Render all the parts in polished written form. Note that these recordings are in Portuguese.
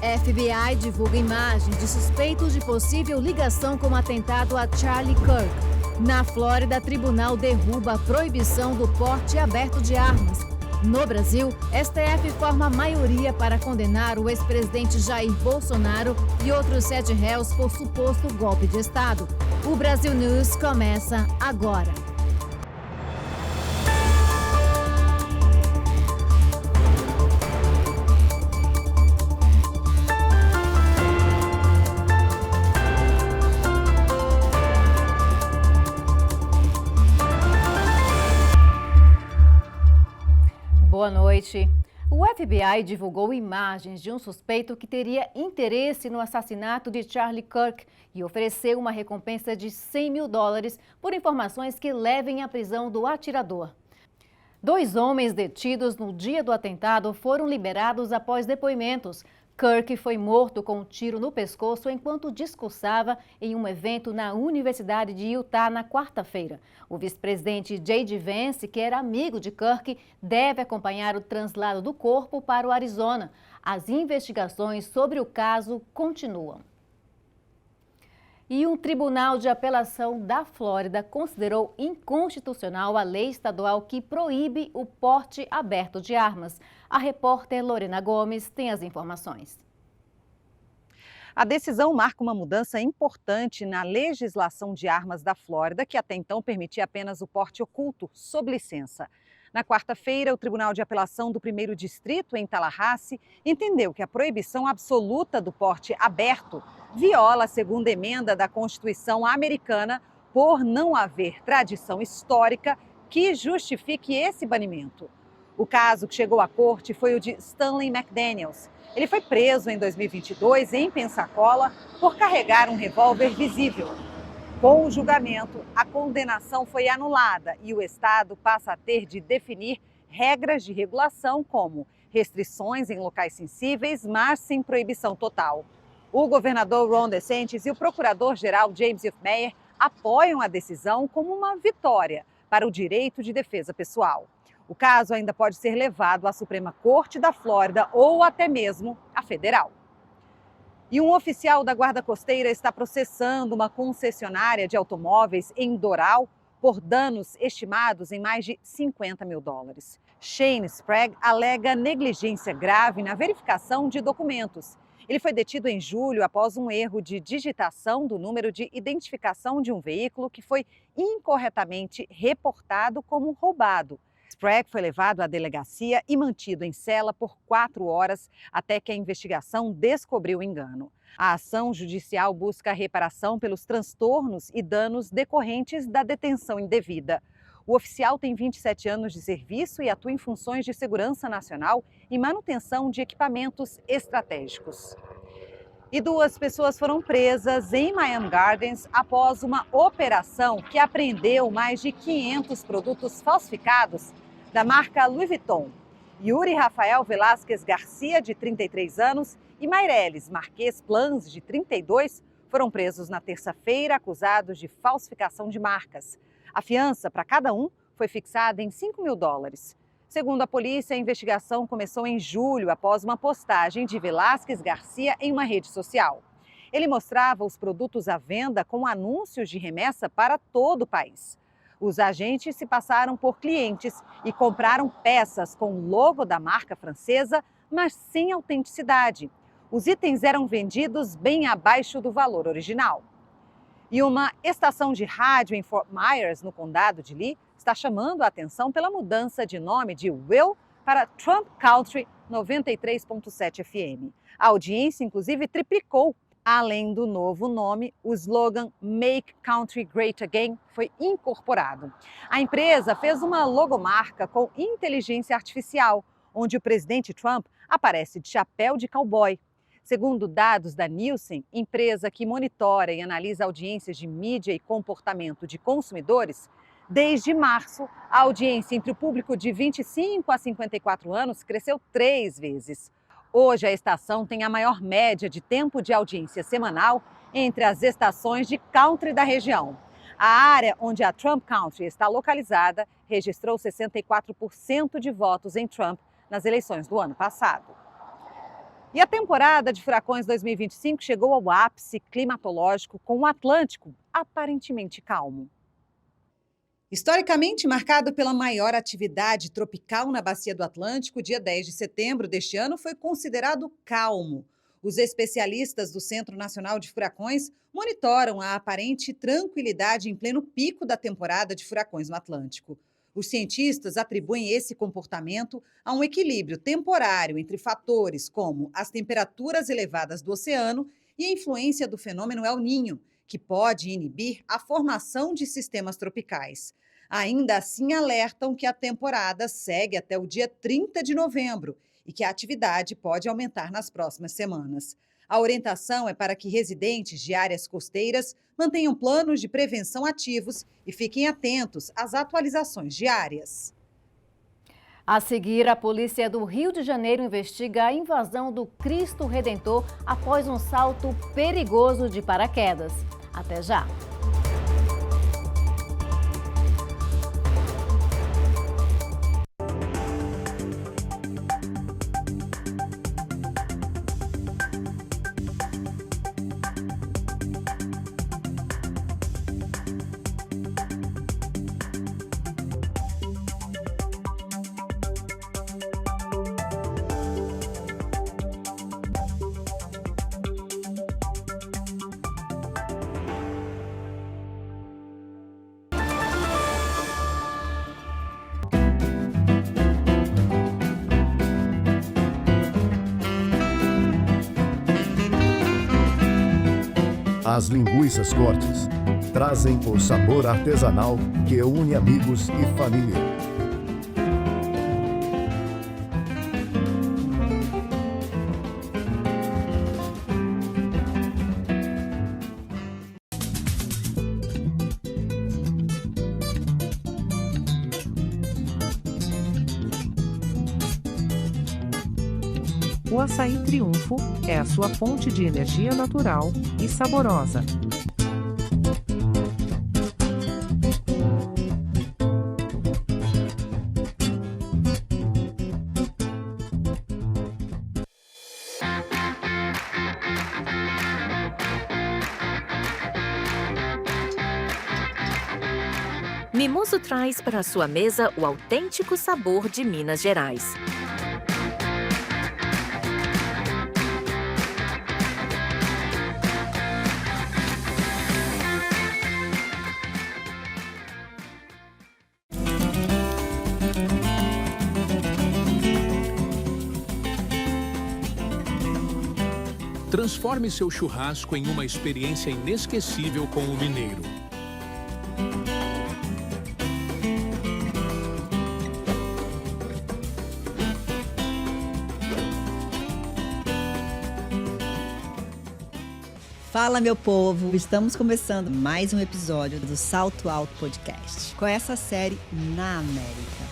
FBI divulga imagens de suspeitos de possível ligação com o atentado a Charlie Kirk. Na Flórida, tribunal derruba a proibição do porte aberto de armas. No Brasil, STF forma maioria para condenar o ex-presidente Jair Bolsonaro e outros 7 réus por suposto golpe de Estado. O Brasil News começa agora. Boa noite. O FBI divulgou imagens de um suspeito que teria interesse no assassinato de Charlie Kirk e ofereceu uma recompensa de $100 mil por informações que levem à prisão do atirador. 2 homens detidos no dia do atentado foram liberados após depoimentos. Kirk foi morto com um tiro no pescoço enquanto discursava em um evento na Universidade de Utah na quarta-feira. O vice-presidente J.D. Vance, que era amigo de Kirk, deve acompanhar o translado do corpo para o Arizona. As investigações sobre o caso continuam. E um tribunal de apelação da Flórida considerou inconstitucional a lei estadual que proíbe o porte aberto de armas. A repórter Lorena Gomes tem as informações. A decisão marca uma mudança importante na legislação de armas da Flórida, que até então permitia apenas o porte oculto, sob licença. Na quarta-feira, o Tribunal de Apelação do 1º Distrito, em Tallahassee, entendeu que a proibição absoluta do porte aberto viola a 2ª emenda da Constituição americana por não haver tradição histórica que justifique esse banimento. O caso que chegou à corte foi o de Stanley McDaniels. Ele foi preso em 2022 em Pensacola por carregar um revólver visível. Com o julgamento, a condenação foi anulada e o Estado passa a ter de definir regras de regulação como restrições em locais sensíveis, mas sem proibição total. O governador Ron DeSantis e o procurador-geral James F. Meyer apoiam a decisão como uma vitória para o direito de defesa pessoal. O caso ainda pode ser levado à Suprema Corte da Flórida ou até mesmo à federal. E um oficial da Guarda Costeira está processando uma concessionária de automóveis em Doral por danos estimados em mais de $50 mil. Shane Sprague alega negligência grave na verificação de documentos. Ele foi detido em julho após um erro de digitação do número de identificação de um veículo que foi incorretamente reportado como roubado. Sprague foi levado à delegacia e mantido em cela por 4 horas até que a investigação descobriu o engano. A ação judicial busca a reparação pelos transtornos e danos decorrentes da detenção indevida. O oficial tem 27 anos de serviço e atua em funções de segurança nacional e manutenção de equipamentos estratégicos. E 2 pessoas foram presas em Miami Gardens após uma operação que apreendeu mais de 500 produtos falsificados da marca Louis Vuitton. Yuri Rafael Velasquez Garcia, de 33 anos, e Maireles Marques Plans, de 32, foram presos na terça-feira acusados de falsificação de marcas. A fiança para cada um foi fixada em $5 mil. Segundo a polícia, a investigação começou em julho após uma postagem de Velasquez Garcia em uma rede social. Ele mostrava os produtos à venda com anúncios de remessa para todo o país. Os agentes se passaram por clientes e compraram peças com o logo da marca francesa, mas sem autenticidade. Os itens eram vendidos bem abaixo do valor original. E uma estação de rádio em Fort Myers, no condado de Lee, está chamando a atenção pela mudança de nome de Will para Trump Country 93.7 FM. A audiência, inclusive, triplicou. Além do novo nome, o slogan Make Country Great Again foi incorporado. A empresa fez uma logomarca com inteligência artificial, onde o presidente Trump aparece de chapéu de cowboy. Segundo dados da Nielsen, empresa que monitora e analisa audiências de mídia e comportamento de consumidores, desde março, a audiência entre o público de 25 a 54 anos cresceu 3 vezes. Hoje, a estação tem a maior média de tempo de audiência semanal entre as estações de country da região. A área onde a Trump Country está localizada registrou 64% de votos em Trump nas eleições do ano passado. E a temporada de furacões 2025 chegou ao ápice climatológico, com o Atlântico aparentemente calmo. Historicamente marcado pela maior atividade tropical na Bacia do Atlântico, o dia 10 de setembro deste ano foi considerado calmo. Os especialistas do Centro Nacional de Furacões monitoram a aparente tranquilidade em pleno pico da temporada de furacões no Atlântico. Os cientistas atribuem esse comportamento a um equilíbrio temporário entre fatores como as temperaturas elevadas do oceano e a influência do fenômeno El Niño, que pode inibir a formação de sistemas tropicais. Ainda assim, alertam que a temporada segue até o dia 30 de novembro e que a atividade pode aumentar nas próximas semanas. A orientação é para que residentes de áreas costeiras mantenham planos de prevenção ativos e fiquem atentos às atualizações diárias. A seguir, a polícia do Rio de Janeiro investiga a invasão do Cristo Redentor após um salto perigoso de paraquedas. Até já! As linguiças Cortes trazem o sabor artesanal que une amigos e família. O açaí Triunfo é a sua fonte de energia natural e saborosa. Mimoso traz para sua mesa o autêntico sabor de Minas Gerais. Transforme seu churrasco em uma experiência inesquecível com o mineiro. Fala, meu povo! Estamos começando mais um episódio do Salto Alto Podcast, com essa série na América.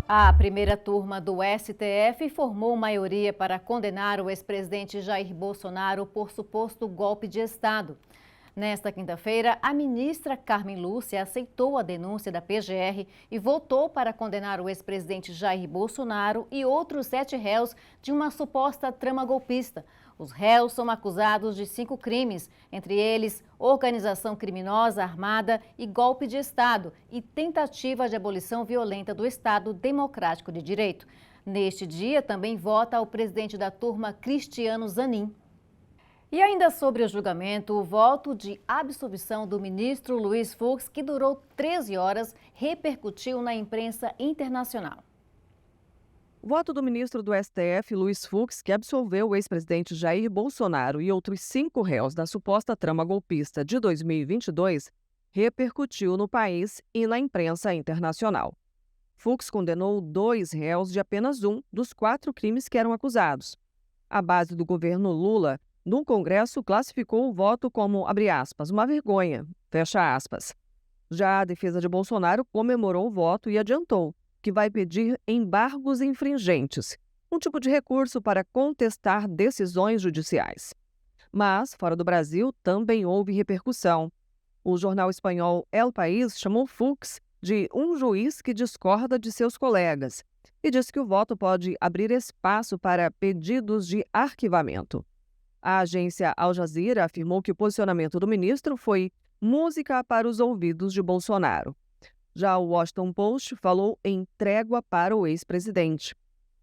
A primeira turma do STF formou maioria para condenar o ex-presidente Jair Bolsonaro por suposto golpe de Estado. Nesta quinta-feira, a ministra Carmen Lúcia aceitou a denúncia da PGR e votou para condenar o ex-presidente Jair Bolsonaro e outros 7 réus de uma suposta trama golpista. Os réus são acusados de 5 crimes, entre eles organização criminosa armada e golpe de Estado e tentativa de abolição violenta do Estado Democrático de Direito. Neste dia, também vota o presidente da turma, Cristiano Zanin. E ainda sobre o julgamento, o voto de absolvição do ministro Luiz Fux, que durou 13 horas, repercutiu na imprensa internacional. O voto do ministro do STF, Luiz Fux, que absolveu o ex-presidente Jair Bolsonaro e outros 5 réus da suposta trama golpista de 2022, repercutiu no país e na imprensa internacional. Fux condenou 2 réus de apenas um dos 4 crimes que eram acusados. A base do governo Lula, no Congresso, classificou o voto como, abre aspas, uma vergonha, fecha aspas. Já a defesa de Bolsonaro comemorou o voto e adiantou que vai pedir embargos infringentes, um tipo de recurso para contestar decisões judiciais. Mas, fora do Brasil, também houve repercussão. O jornal espanhol El País chamou Fuchs de um juiz que discorda de seus colegas e diz que o voto pode abrir espaço para pedidos de arquivamento. A agência Al Jazeera afirmou que o posicionamento do ministro foi música para os ouvidos de Bolsonaro. Já o Washington Post falou em trégua para o ex-presidente.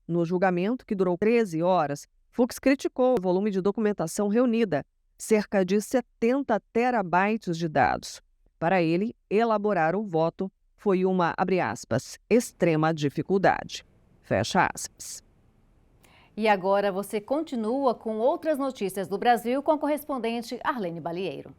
No julgamento, que durou 13 horas, Fuchs criticou o volume de documentação reunida, cerca de 70 terabytes de dados. Para ele, elaborar o voto foi uma, abre aspas, extrema dificuldade. Fecha aspas. E agora você continua com outras notícias do Brasil com a correspondente Arlene Balieiro.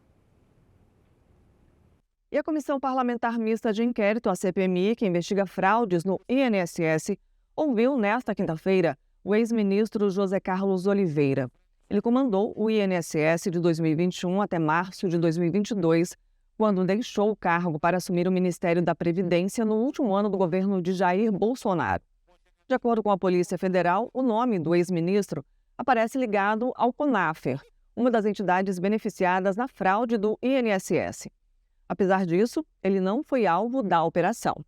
E a Comissão Parlamentar Mista de Inquérito, a CPMI, que investiga fraudes no INSS, ouviu nesta quinta-feira o ex-ministro José Carlos Oliveira. Ele comandou o INSS de 2021 até março de 2022, quando deixou o cargo para assumir o Ministério da Previdência no último ano do governo de Jair Bolsonaro. De acordo com a Polícia Federal, o nome do ex-ministro aparece ligado ao CONAFER, uma das entidades beneficiadas na fraude do INSS. Apesar disso, ele não foi alvo da operação.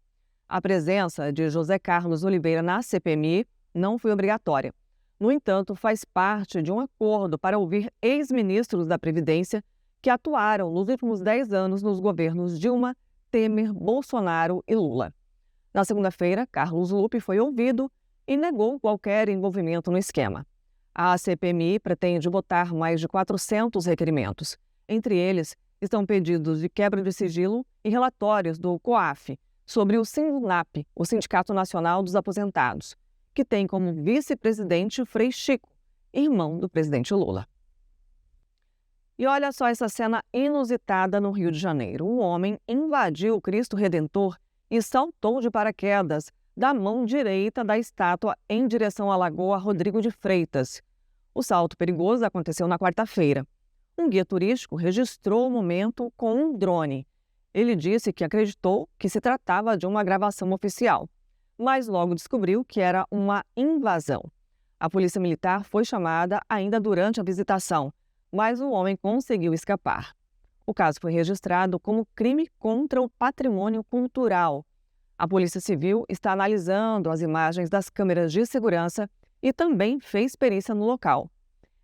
A presença de José Carlos Oliveira na CPMI não foi obrigatória. No entanto, faz parte de um acordo para ouvir ex-ministros da Previdência que atuaram nos últimos 10 anos nos governos Dilma, Temer, Bolsonaro e Lula. Na segunda-feira, Carlos Lupe foi ouvido e negou qualquer envolvimento no esquema. A CPMI pretende votar mais de 400 requerimentos. Entre eles, estão pedidos de quebra de sigilo e relatórios do COAF sobre o SINDUNAP, o Sindicato Nacional dos Aposentados, que tem como vice-presidente Frei Chico, irmão do presidente Lula. E olha só essa cena inusitada no Rio de Janeiro. Um homem invadiu o Cristo Redentor e saltou de paraquedas da mão direita da estátua em direção à Lagoa Rodrigo de Freitas. O salto perigoso aconteceu na quarta-feira. Um guia turístico registrou o momento com um drone. Ele disse que acreditou que se tratava de uma gravação oficial, mas logo descobriu que era uma invasão. A polícia militar foi chamada ainda durante a visitação, mas o homem conseguiu escapar. O caso foi registrado como crime contra o patrimônio cultural. A Polícia Civil está analisando as imagens das câmeras de segurança e também fez perícia no local.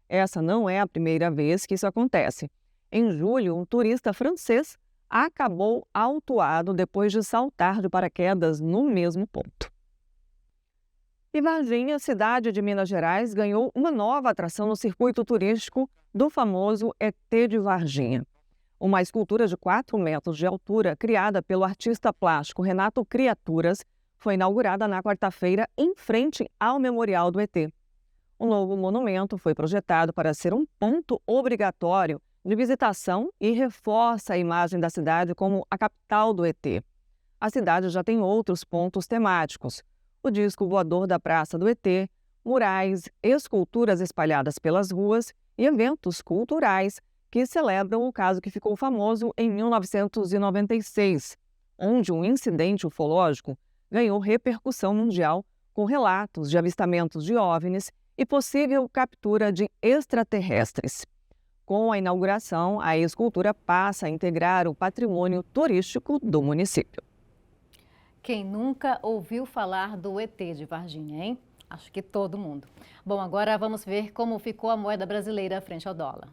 Essa não é a primeira vez que isso acontece. Em julho, um turista francês acabou autuado depois de saltar de paraquedas no mesmo ponto. E Varginha, cidade de Minas Gerais, ganhou uma nova atração no circuito turístico do famoso ET de Varginha. Uma escultura de 4 metros de altura, criada pelo artista plástico Renato Criaturas, foi inaugurada na quarta-feira em frente ao Memorial do ET. O novo monumento foi projetado para ser um ponto obrigatório de visitação e reforça a imagem da cidade como a capital do ET. A cidade já tem outros pontos temáticos: o disco voador da Praça do ET, murais, esculturas espalhadas pelas ruas e eventos culturais que celebram o caso que ficou famoso em 1996, onde um incidente ufológico ganhou repercussão mundial com relatos de avistamentos de OVNIs e possível captura de extraterrestres. Com a inauguração, a escultura passa a integrar o patrimônio turístico do município. Quem nunca ouviu falar do ET de Varginha, hein? Acho que todo mundo. Bom, agora vamos ver como ficou a moeda brasileira frente ao dólar.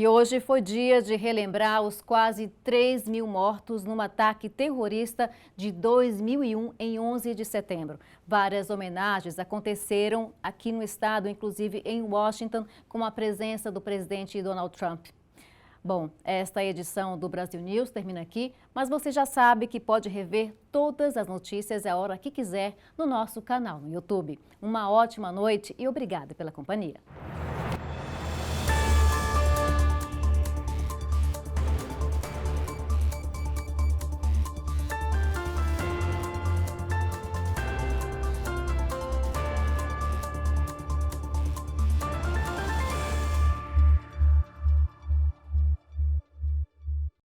E hoje foi dia de relembrar os quase 3 mil mortos num ataque terrorista de 2001 em 11 de setembro. Várias homenagens aconteceram aqui no estado, inclusive em Washington, com a presença do presidente Donald Trump. Bom, esta edição do Brasil News termina aqui, mas você já sabe que pode rever todas as notícias a hora que quiser no nosso canal no YouTube. Uma ótima noite e obrigada pela companhia.